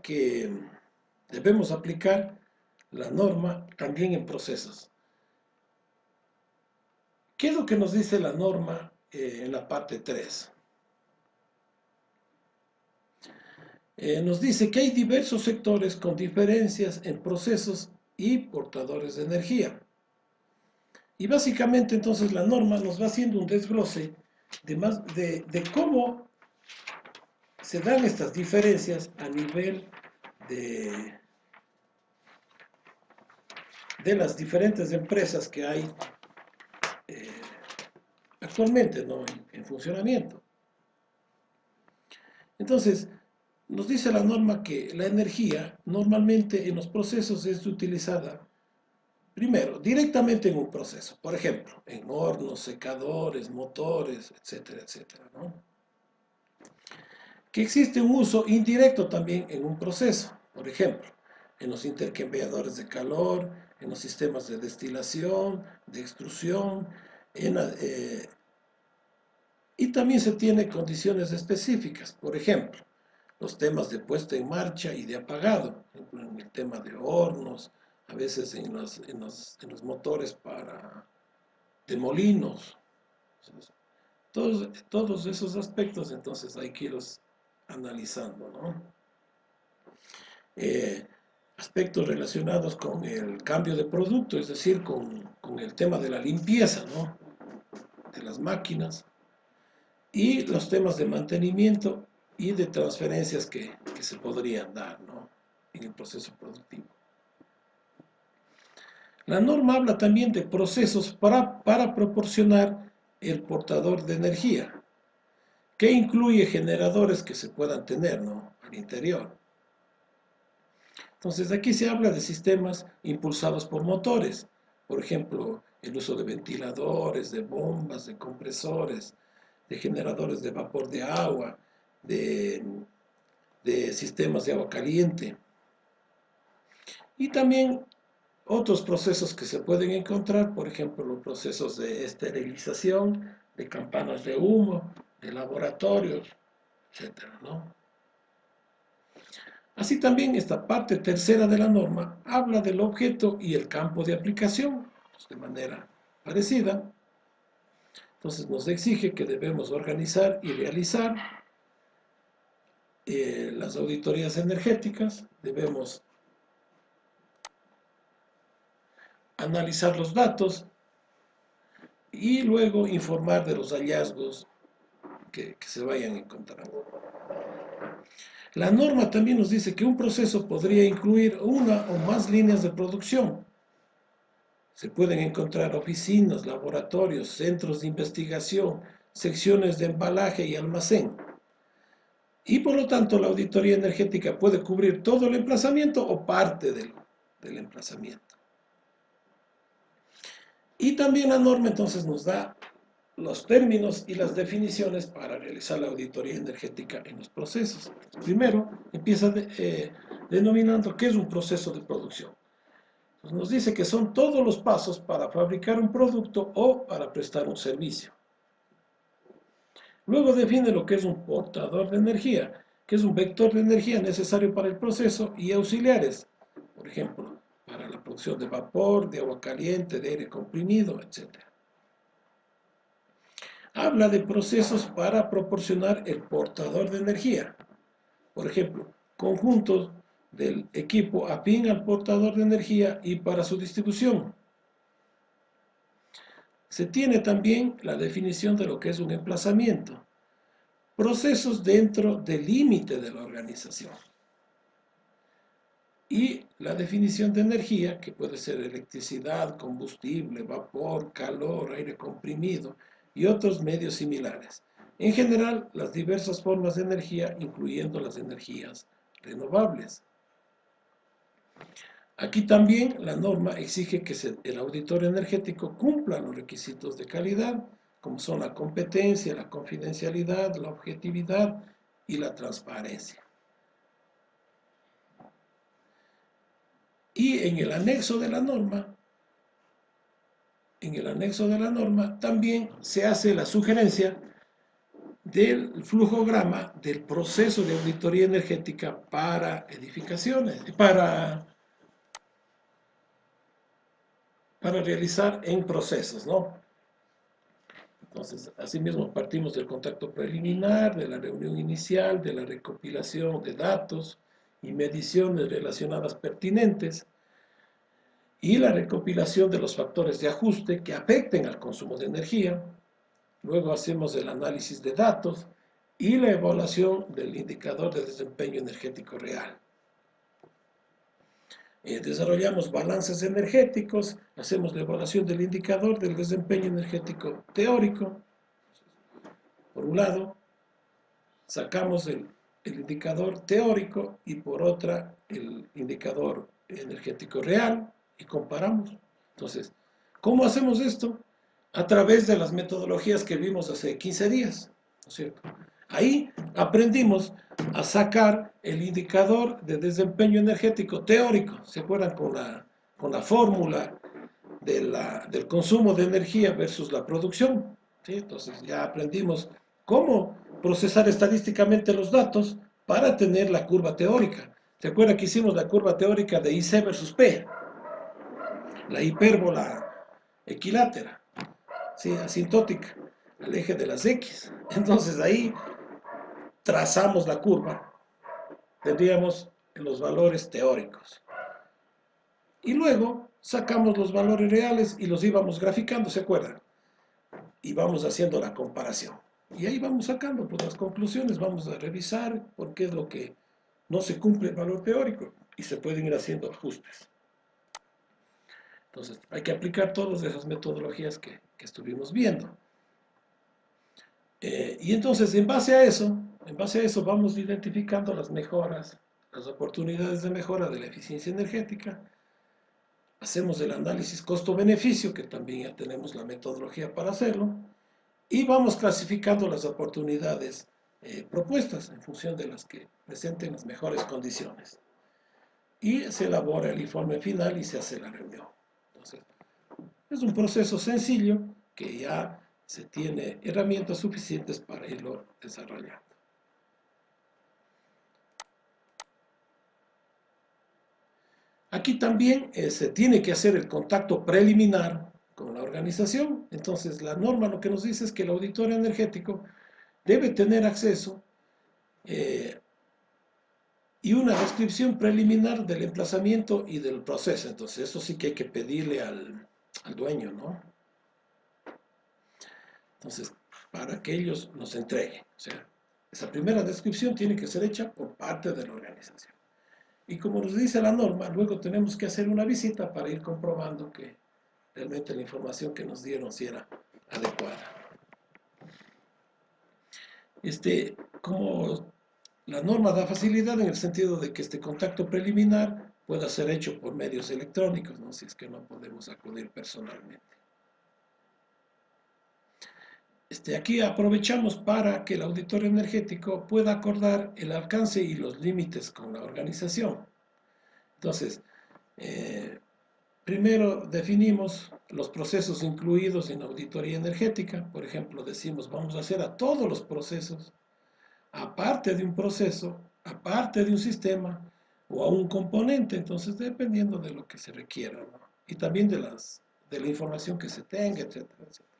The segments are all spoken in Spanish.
que debemos aplicar la norma también en procesos. ¿Qué es lo que nos dice la norma en la parte 3? Nos dice que hay diversos sectores con diferencias en procesos y portadores de energía. Y básicamente entonces la norma nos va haciendo un desglose de cómo se dan estas diferencias a nivel de las diferentes empresas que hay eh, actualmente, ¿no?, en funcionamiento. Entonces, nos dice la norma que la energía normalmente en los procesos es utilizada primero directamente en un proceso, por ejemplo, en hornos, secadores, motores, etcétera, etcétera, ¿no? Que existe un uso indirecto también en un proceso, por ejemplo, en los intercambiadores de calor, en los sistemas de destilación, de extrusión, y también se tiene condiciones específicas, por ejemplo, los temas de puesta en marcha y de apagado, en el tema de hornos, a veces en los motores de molinos. Todos esos aspectos entonces hay que irlos analizando, ¿no? Eh, Aspectos relacionados con el cambio de producto, es decir, con el tema de la limpieza, ¿no?, de las máquinas, y los temas de mantenimiento y de transferencias que se podrían dar, ¿no?, en el proceso productivo. La norma habla también de procesos para proporcionar el portador de energía, que incluye generadores que se puedan tener, ¿no?, al interior. Entonces aquí se habla de sistemas impulsados por motores, por ejemplo, el uso de ventiladores, de bombas, de compresores, de generadores de vapor de agua, de, de sistemas de agua caliente. Y también otros procesos que se pueden encontrar, por ejemplo, los procesos de esterilización, de campanas de humo, de laboratorios, etcétera, ¿no? Así también esta parte tercera de la norma habla del objeto y el campo de aplicación, pues de manera parecida. Entonces nos exige que debemos organizar y realizar las auditorías energéticas, debemos analizar los datos y luego informar de los hallazgos que se vayan encontrando. La norma también nos dice que un proceso podría incluir una o más líneas de producción. Se pueden encontrar oficinas, laboratorios, centros de investigación, secciones de embalaje y almacén. Y por lo tanto la auditoría energética puede cubrir todo el emplazamiento o parte del emplazamiento. Y también la norma entonces nos da los términos y las definiciones para realizar la auditoría energética en los procesos. Primero, empieza denominando qué es un proceso de producción. Entonces nos dice que son todos los pasos para fabricar un producto o para prestar un servicio. Luego define lo que es un portador de energía, que es un vector de energía necesario para el proceso y auxiliares, por ejemplo, para la producción de vapor, de agua caliente, de aire comprimido, etc. Habla de procesos para proporcionar el portador de energía. Por ejemplo, conjuntos del equipo afín al portador de energía y para su distribución. Se tiene también la definición de lo que es un emplazamiento. Procesos dentro del límite de la organización. Y la definición de energía, que puede ser electricidad, combustible, vapor, calor, aire comprimido y otros medios similares. En general, las diversas formas de energía, incluyendo las energías renovables. Aquí también la norma exige que el auditor energético cumpla los requisitos de calidad, como son la competencia, la confidencialidad, la objetividad y la transparencia. Y en el anexo de la norma, también se hace la sugerencia del flujograma del proceso de auditoría energética para edificaciones, para realizar en procesos, ¿no? Entonces, asimismo, partimos del contacto preliminar, de la reunión inicial, de la recopilación de datos y mediciones relacionadas pertinentes, y la recopilación de los factores de ajuste que afecten al consumo de energía. Luego hacemos el análisis de datos y la evaluación del indicador de desempeño energético real. Desarrollamos balances energéticos, hacemos la evaluación del indicador del desempeño energético teórico. Por un lado, sacamos el indicador teórico y por otra el indicador energético real y comparamos. Entonces, ¿cómo hacemos esto? A través de las metodologías que vimos hace 15 días, ¿no es cierto? Ahí aprendimos a sacar el indicador de desempeño energético teórico. ¿Se acuerdan con la fórmula del consumo de energía versus la producción? ¿Sí? Entonces ya aprendimos cómo procesar estadísticamente los datos para tener la curva teórica. ¿Se acuerdan que hicimos la curva teórica de IC versus P? La hipérbola equilátera, ¿sí? Asintótica, al eje de las X. Entonces ahí trazamos la curva, tendríamos los valores teóricos. Y luego sacamos los valores reales y los íbamos graficando, ¿se acuerdan? Y vamos haciendo la comparación. Y ahí vamos sacando pues, las conclusiones, vamos a revisar por qué es lo que no se cumple el valor teórico y se pueden ir haciendo ajustes. Entonces, hay que aplicar todas esas metodologías que estuvimos viendo. Y entonces, en base a eso, vamos identificando las mejoras, las oportunidades de mejora de la eficiencia energética. Hacemos el análisis costo-beneficio, que también ya tenemos la metodología para hacerlo, y vamos clasificando las oportunidades propuestas en función de las que presenten las mejores condiciones. Y se elabora el informe final y se hace la reunión. Entonces, es un proceso sencillo que ya se tiene herramientas suficientes para irlo desarrollando. Aquí también se tiene que hacer el contacto preliminar con la organización. Entonces, la norma lo que nos dice es que el auditor energético debe tener acceso y una descripción preliminar del emplazamiento y del proceso. Entonces, eso sí que hay que pedirle al dueño, ¿no? Entonces, para que ellos nos entreguen. O sea, esa primera descripción tiene que ser hecha por parte de la organización. Y como nos dice la norma, luego tenemos que hacer una visita para ir comprobando que realmente la información que nos dieron sí era adecuada. Como la norma da facilidad en el sentido de que este contacto preliminar pueda ser hecho por medios electrónicos, ¿no? Si es que no podemos acudir personalmente. Aquí aprovechamos para que el auditor energético pueda acordar el alcance y los límites con la organización. Entonces, primero definimos los procesos incluidos en auditoría energética. Por ejemplo, decimos, vamos a hacer a todos los procesos, aparte de un proceso, aparte de un sistema o a un componente. Entonces, dependiendo de lo que se requiera, ¿no? Y también de la información que se tenga, etcétera, etcétera.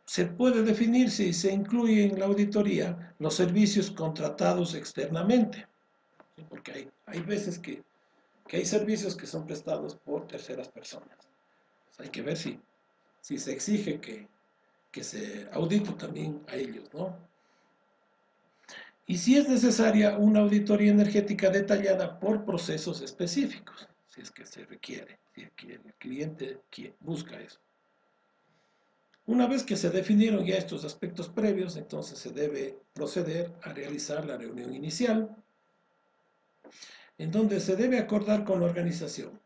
Se puede definir si se incluye en la auditoría los servicios contratados externamente, ¿sí? Porque hay veces que hay servicios que son prestados por terceras personas. Pues hay que ver si se exige que se audite también a ellos, ¿no? Y si es necesaria una auditoría energética detallada por procesos específicos, si es que se requiere, si es que el cliente busca eso. Una vez que se definieron ya estos aspectos previos, entonces se debe proceder a realizar la reunión inicial, en donde se debe acordar con la organización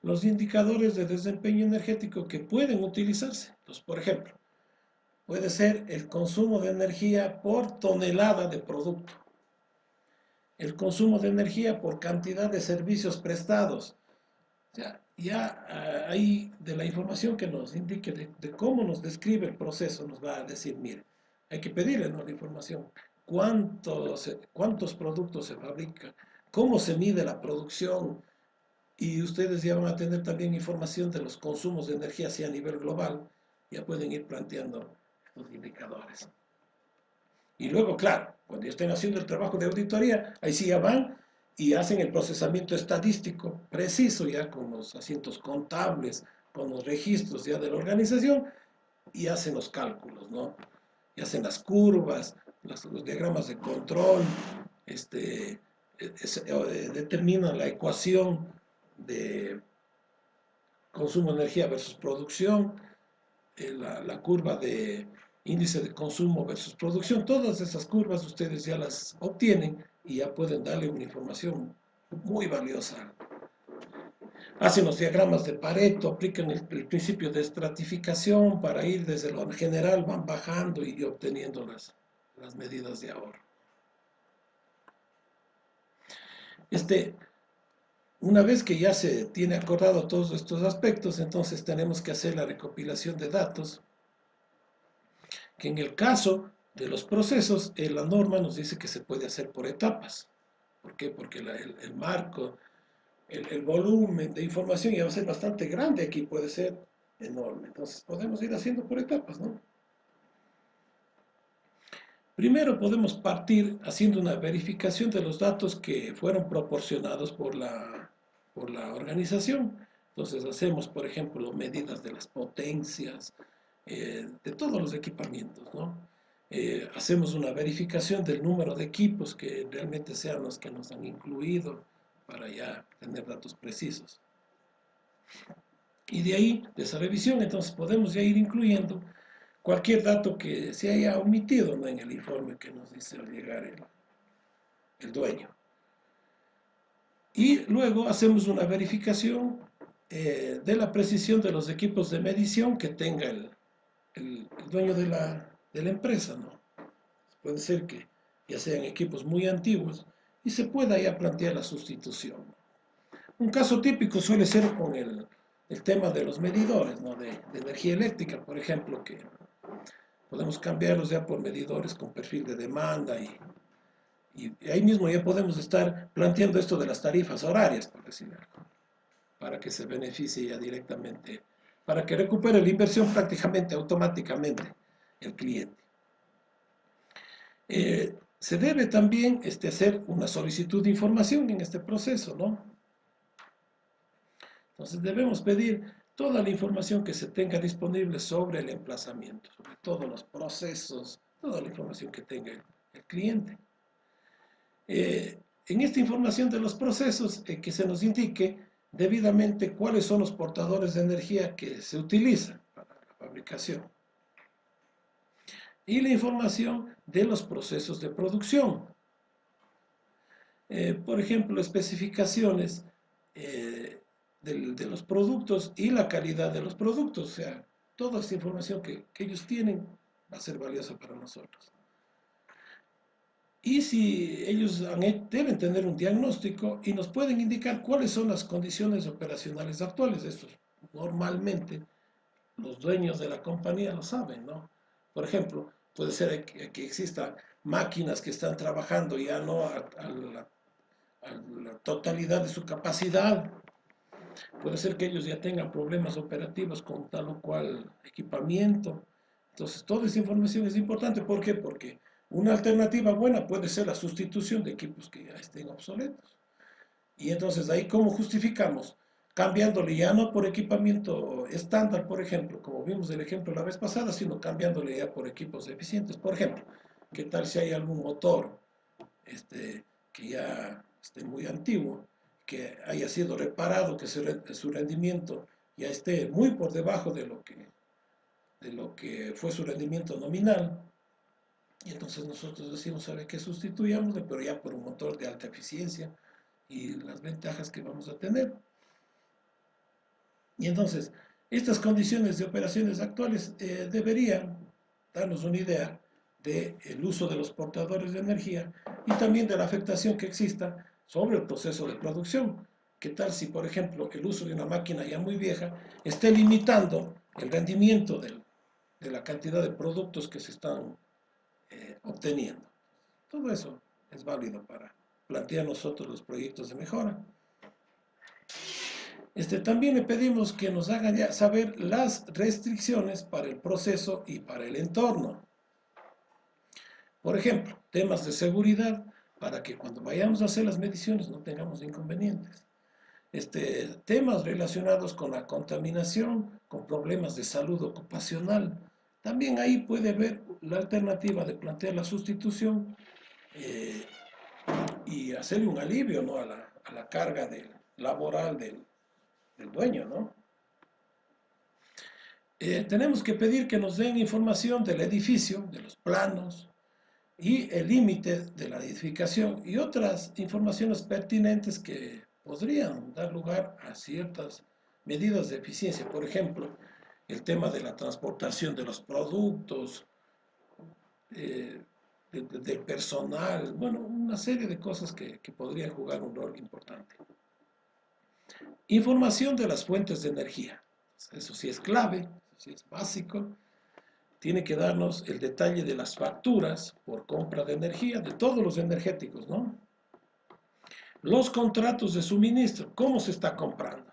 los indicadores de desempeño energético que pueden utilizarse. Entonces, por ejemplo, puede ser el consumo de energía por tonelada de producto, el consumo de energía por cantidad de servicios prestados. O sea, ya ahí de la información que nos indique de cómo nos describe el proceso, nos va a decir, mire, hay que pedirle, ¿no?, la información, cuántos productos se fabrican, cómo se mide la producción, y ustedes ya van a tener también información de los consumos de energía así a nivel global, ya pueden ir planteando estos indicadores. Y luego, claro, cuando ya estén haciendo el trabajo de auditoría, ahí sí ya van y hacen el procesamiento estadístico preciso, ya con los asientos contables, con los registros ya de la organización, y hacen los cálculos, ¿no? Y hacen las curvas, los diagramas de control, determinan la ecuación de consumo de energía versus producción, la curva de índice de consumo versus producción. Todas esas curvas ustedes ya las obtienen y ya pueden darle una información muy valiosa. Hacen los diagramas de Pareto, aplican el principio de estratificación para ir desde lo general, van bajando y obteniendo las medidas de ahorro. Una vez que ya se tiene acordado todos estos aspectos, entonces tenemos que hacer la recopilación de datos, que en el caso de los procesos, la norma nos dice que se puede hacer por etapas. ¿Por qué? Porque el marco, el volumen de información ya va a ser bastante grande aquí, puede ser enorme. Entonces podemos ir haciendo por etapas, ¿no? Primero podemos partir haciendo una verificación de los datos que fueron proporcionados por la organización. Entonces hacemos, por ejemplo, medidas de las potencias, de todos los equipamientos, ¿no? Hacemos una verificación del número de equipos que realmente sean los que nos han incluido para ya tener datos precisos. Y de ahí, de esa revisión, entonces podemos ya ir incluyendo cualquier dato que se haya omitido, ¿no?, en el informe que nos dice al llegar el dueño. Y luego hacemos una verificación de la precisión de los equipos de medición que tenga el dueño de la empresa, ¿no? Puede ser que ya sean equipos muy antiguos y se pueda ya plantear la sustitución. Un caso típico suele ser con el tema de los medidores, ¿no?, de energía eléctrica, por ejemplo, que podemos cambiarlos ya por medidores con perfil de demanda y ahí mismo ya podemos estar planteando esto de las tarifas horarias, por decir algo, para que se beneficie ya directamente, para que recupere la inversión prácticamente automáticamente el cliente. Se debe también hacer una solicitud de información en este proceso, ¿no? Entonces debemos pedir toda la información que se tenga disponible sobre el emplazamiento, sobre todos los procesos, toda la información que tenga el cliente. En esta información de los procesos, que se nos indique debidamente cuáles son los portadores de energía que se utilizan para la fabricación. Y la información de los procesos de producción. Por ejemplo, especificaciones de los productos y la calidad de los productos. O sea, toda esta información que ellos tienen va a ser valiosa para nosotros. Y si ellos deben tener un diagnóstico y nos pueden indicar cuáles son las condiciones operacionales actuales. Esto normalmente los dueños de la compañía lo saben, ¿no? Por ejemplo, puede ser que existan máquinas que están trabajando ya no a la totalidad de su capacidad. Puede ser que ellos ya tengan problemas operativos con tal o cual equipamiento. Entonces, toda esa información es importante. ¿Por qué? Porque una alternativa buena puede ser la sustitución de equipos que ya estén obsoletos. Y entonces, ahí, ¿cómo justificamos? Cambiándole ya no por equipamiento estándar, por ejemplo, como vimos el ejemplo la vez pasada, sino cambiándole ya por equipos eficientes. Por ejemplo, ¿qué tal si hay algún motor que ya esté muy antiguo, que haya sido reparado, que su rendimiento ya esté muy por debajo de lo que fue su rendimiento nominal? Y entonces nosotros decimos, ¿sabe qué? Sustituyámosle, pero ya por un motor de alta eficiencia y las ventajas que vamos a tener. Y entonces, estas condiciones de operaciones actuales deberían darnos una idea del uso de los portadores de energía y también de la afectación que exista sobre el proceso de producción. ¿Qué tal si, por ejemplo, el uso de una máquina ya muy vieja esté limitando el rendimiento de la cantidad de productos que se están obteniendo? Todo eso es válido para plantear nosotros los proyectos de mejora. También le pedimos que nos hagan ya saber las restricciones para el proceso y para el entorno. Por ejemplo, temas de seguridad para que cuando vayamos a hacer las mediciones no tengamos inconvenientes. Temas relacionados con la contaminación, con problemas de salud ocupacional. También ahí puede haber la alternativa de plantear la sustitución eh, y hacerle un alivio, ¿no?, a la carga laboral del dueño, ¿no? Tenemos que pedir que nos den información del edificio, de los planos y el límite de la edificación y otras informaciones pertinentes que podrían dar lugar a ciertas medidas de eficiencia. Por ejemplo, el tema de la transportación de los productos, eh, del personal, bueno, una serie de cosas que podrían jugar un rol importante. Información de las fuentes de energía. Eso sí es clave, eso sí es básico. Tiene que darnos el detalle de las facturas por compra de energía, de todos los energéticos, ¿no? Los contratos de suministro, ¿cómo se está comprando?